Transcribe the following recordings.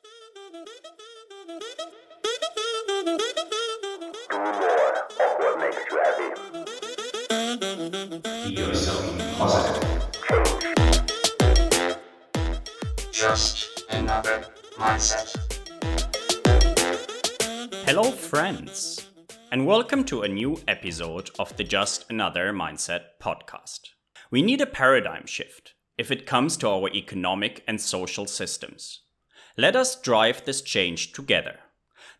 Be yourself, be positive. Just another mindset. Hello, friends, and welcome to a new episode of the Just Another Mindset podcast. We need a paradigm shift if it comes to our economic and social systems. Let us drive this change together.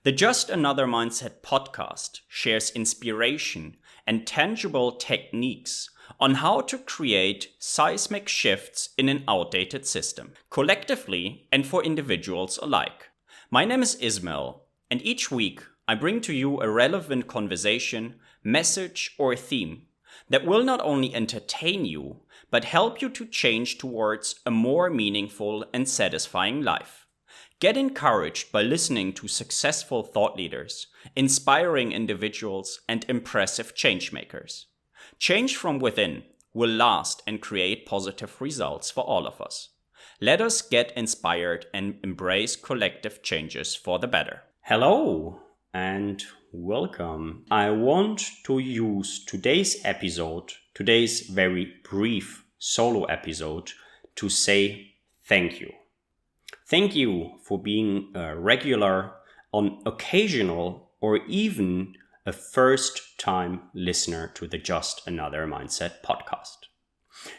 The Just Another Mindset podcast shares inspiration and tangible techniques on how to create seismic shifts in an outdated system, collectively and for individuals alike. My name is Ismael, and each week I bring to you a relevant conversation, message, or theme that will not only entertain you, but help you to change towards a more meaningful and satisfying life. Get encouraged by listening to successful thought leaders, inspiring individuals, and impressive changemakers. Change from within will last and create positive results for all of us. Let us get inspired and embrace collective changes for the better. Hello and welcome. I want to use today's episode, today's very brief solo episode, to say thank you. Thank you for being a regular, on occasional, or even a first-time listener to the Just Another Mindset podcast.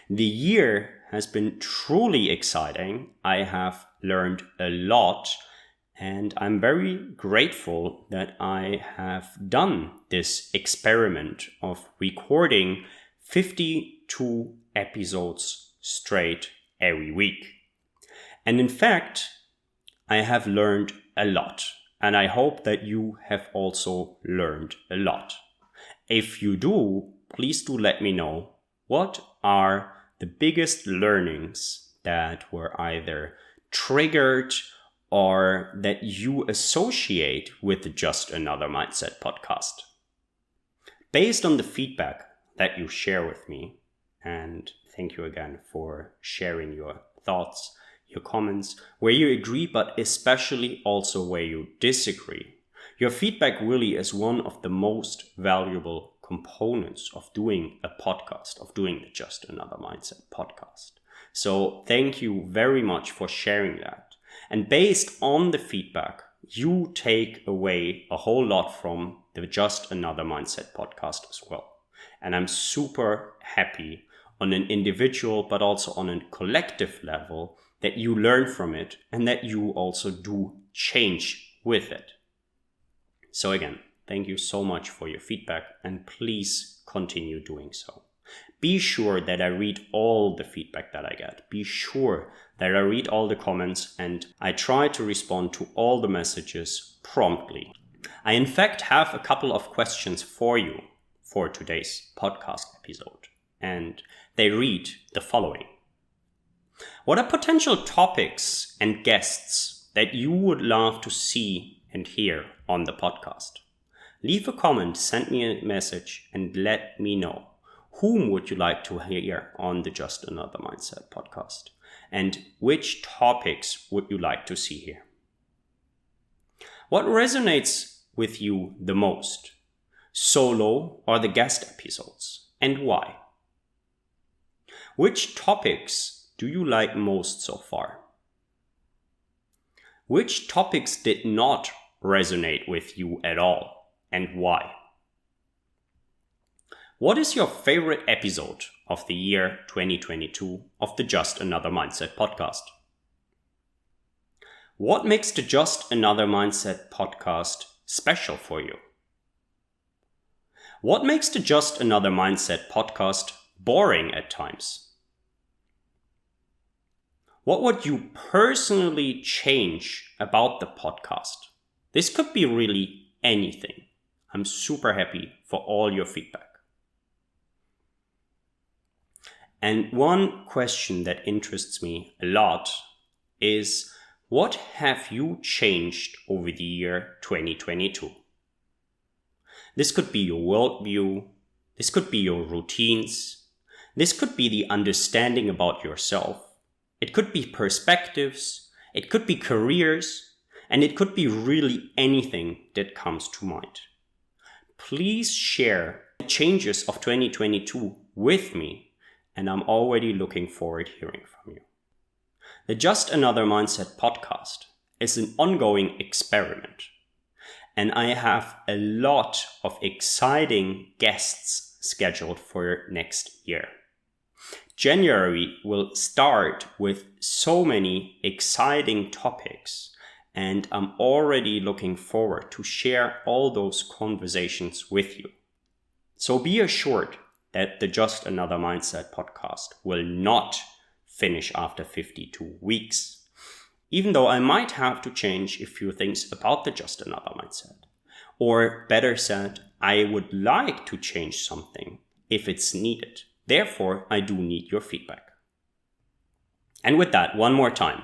The year has been truly exciting. I have learned a lot, and I'm very grateful that I have done this experiment of recording 52 episodes straight every week. And in fact, I have learned a lot, and I hope that you have also learned a lot. If you do, please do let me know what are the biggest learnings that were either triggered or that you associate with the Just Another Mindset podcast. Based on the feedback that you share with me, and thank you again for sharing your thoughts, your comments, where you agree, but especially also where you disagree. Your feedback really is one of the most valuable components of doing a podcast, of doing the Just Another Mindset podcast. So thank you very much for sharing that. And based on the feedback, you take away a whole lot from the Just Another Mindset podcast as well. And I'm super happy on an individual, but also on a collective level, that you learn from it and that you also do change with it. So again, thank you so much for your feedback, and please continue doing so. Be sure that I read all the feedback that I get. Be sure that I read all the comments, and I try to respond to all the messages promptly. I in fact have a couple of questions for you for today's podcast episode, and they read the following. What are potential topics and guests that you would love to see and hear on the podcast? Leave a comment, send me a message, and let me know. Whom would you like to hear on the Just Another Mindset podcast? And which topics would you like to see here? What resonates with you the most? Solo or the guest episodes? And why? Which topics do you like most so far? Which topics did not resonate with you at all, and why? What is your favorite episode of the year 2022 of the Just Another Mindset podcast? What makes the Just Another Mindset podcast special for you? What makes the Just Another Mindset podcast boring at times? What would you personally change about the podcast? This could be really anything. I'm super happy for all your feedback. And one question that interests me a lot is, what have you changed over the year 2022? This could be your worldview. This could be your routines. This could be the understanding about yourself. It could be perspectives. It could be careers. And it could be really anything that comes to mind. Please share the changes of 2022 with me, and I'm already looking forward to hearing from you. The Just Another Mindset podcast is an ongoing experiment, and I have a lot of exciting guests scheduled for next year. January will start with so many exciting topics, and I'm already looking forward to share all those conversations with you. So be assured that the Just Another Mindset podcast will not finish after 52 weeks, even though I might have to change a few things about the Just Another Mindset. Or better said, I would like to change something if it's needed. Therefore, I do need your feedback. And with that, one more time,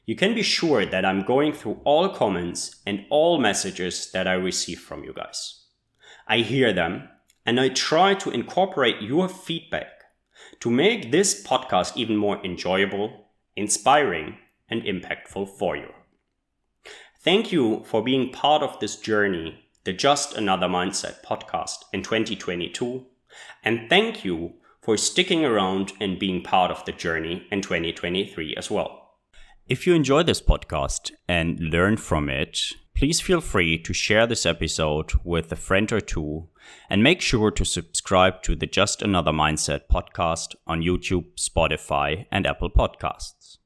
you can be sure that I'm going through all comments and all messages that I receive from you guys. I hear them, and I try to incorporate your feedback to make this podcast even more enjoyable, inspiring, and impactful for you. Thank you for being part of this journey, the Just Another Mindset podcast in 2022, and thank you for sticking around and being part of the journey in 2023 as well. If you enjoy this podcast and learn from it, please feel free to share this episode with a friend or two, and make sure to subscribe to the Just Another Mindset podcast on YouTube, Spotify, and Apple Podcasts.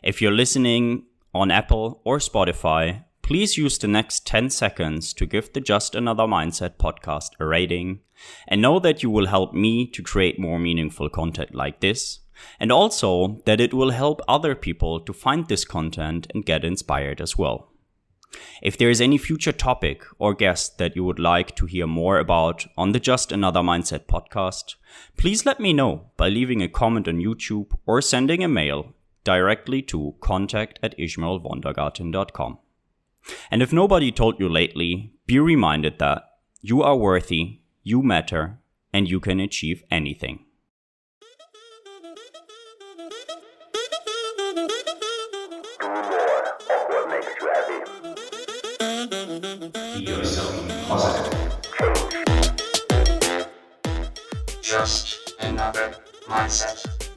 If you're listening on Apple or Spotify, please use the next 10 seconds to give the Just Another Mindset podcast a rating, and know that you will help me to create more meaningful content like this, and also that it will help other people to find this content and get inspired as well. If there is any future topic or guest that you would like to hear more about on the Just Another Mindset podcast, please let me know by leaving a comment on YouTube or sending a mail directly to contact@ismaelwondergarten.com. And if nobody told you lately, be reminded that you are worthy, you matter, and you can achieve anything. Do more of what makes you happy. Be yourself positive. Change. Just another mindset.